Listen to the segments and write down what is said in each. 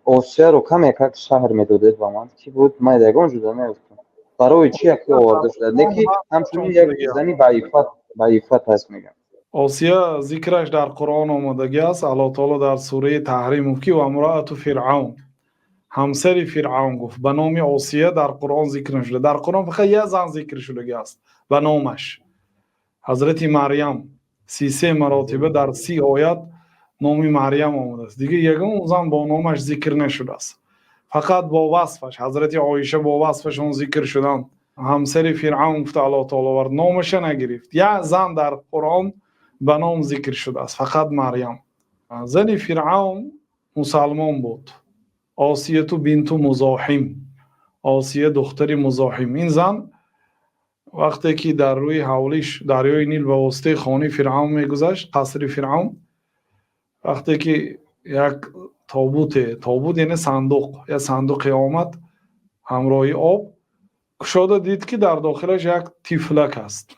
آسیا رو کم یک شهر میدادید با من کی بود من دیگه جدا نمی‌کنم برای چی یکی آورده شده نکی همچنین یک زنی بعیفت هست میگم. آسیا ذکرش در قرآن آمدگی است. الله تعالی در سوره تحریم گفت و امرأة فرعون، همسر فرعون گفت به نام آسیا در قرآن ذکر نشده. در قرآن فقط یک زن ذکر شده است به نامش حضرت مریم. 33 مراتبه در 30 آیت نام مریم آمده است. دیگه یگان زن با نامش ذکر نشده است، فقط با وصفش. حضرت عایشه با وصفشون ذکر شدن. همسر فرعون گفت الله تعالی ورد نامش نگرفت. یک زن در قرآن به نام ذکر شده است، فقط مریم. زن فرعون مسلمان بود، آسیه بنت مزاحم. آسیه دختر مزاحم. این زن وقتی که در روی حولیش دریای نیل به واسطه خانه فرعون میگذشت، قصر فرعون، وقتی که یک تابوت یعنی صندوق، یا صندوق آمد همراه آب کشاده، دید که در داخلش یک طفلک است.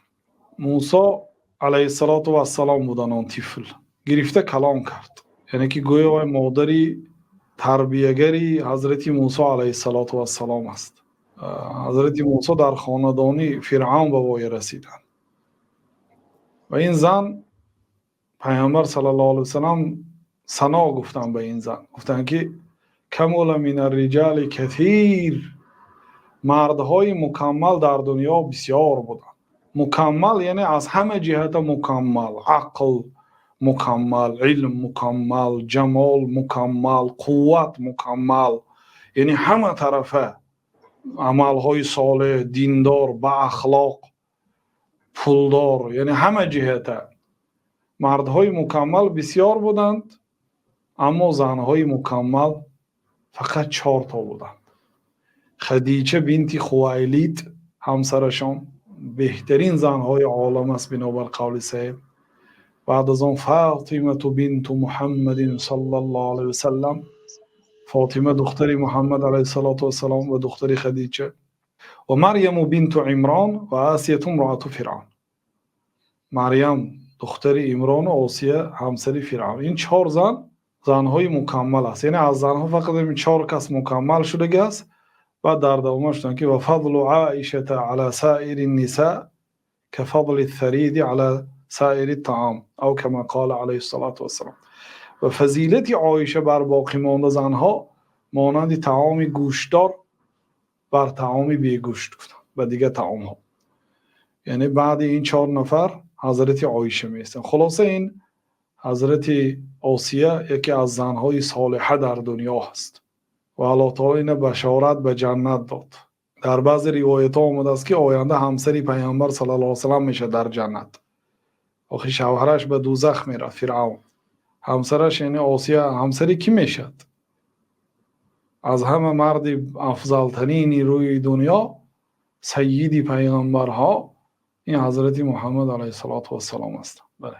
موسی علیه السلام بودن. آن طفل گرفته کلام کرد، یعنی که گویا مادری تربیه‌گری حضرت موسی علیه السلام است. حضرت موسی در خاندانی فرعون به وای رسیدند و این زن پیامبر صلی الله علیه وسلم ثنا گفتن به این زن، گفتن که کمال من الرجال کثیر، مردهای مکمل در دنیا بسیار بودند. مکمل یعنی از همه جهت مکمل، عقل مکمل، علم مکمل، جمال مکمل، قوت مکمل، یعنی همه طرفه عملهای صالح، دیندار، با اخلاق، پولدار، یعنی همه جهت مردهای مکمل بسیار بودند، اما زنهای مکمل فقط 4 تا بودند. خدیجه بنت خویلد همسرشان بهترین زنهای عالم است بنابر قول صحیح. بعد از آن فاطمه بنت محمد صلی الله علیه وسلم، فاطمه دختر محمد علیه السلام و دختر خدیجه، و مریم بنت عمران و آسیه امرأة فرعون. مریم دختر عمران و آسیه همسر فرعون. این 4 زنهای مکمل است، یعنی از زنها فقط این 4 کس مکمل شده است. و در دوامش که و فضل عائشه على سائر النساء كفضل الثريد على سائر الطعام او كما قال علیه السلام. و فضیلت عایشه بر باقی مانده زنها مانند طعام گوشتدار بر طعام بی گوشت و دیگه طعام ها. یعنی بعد این 4 نفر حضرت عایشه میستن. خلاصه این حضرت آسیه یکی از زنهای صالحه در دنیا هست و الله تعالی اینه بشارت به جنت داد. در بعض روایت ها آمده است که آینده همسر پیامبر صلی الله علیه وسلم میشه در جنت. آخه شوهرش به دوزخ میره، فرعون. همسرش یعنی آسیه همسری کی میشد؟ از همه مرد افضل ترین روی دنیا، سیدی پیغمبرها، این حضرت محمد علیه السلام است. بله.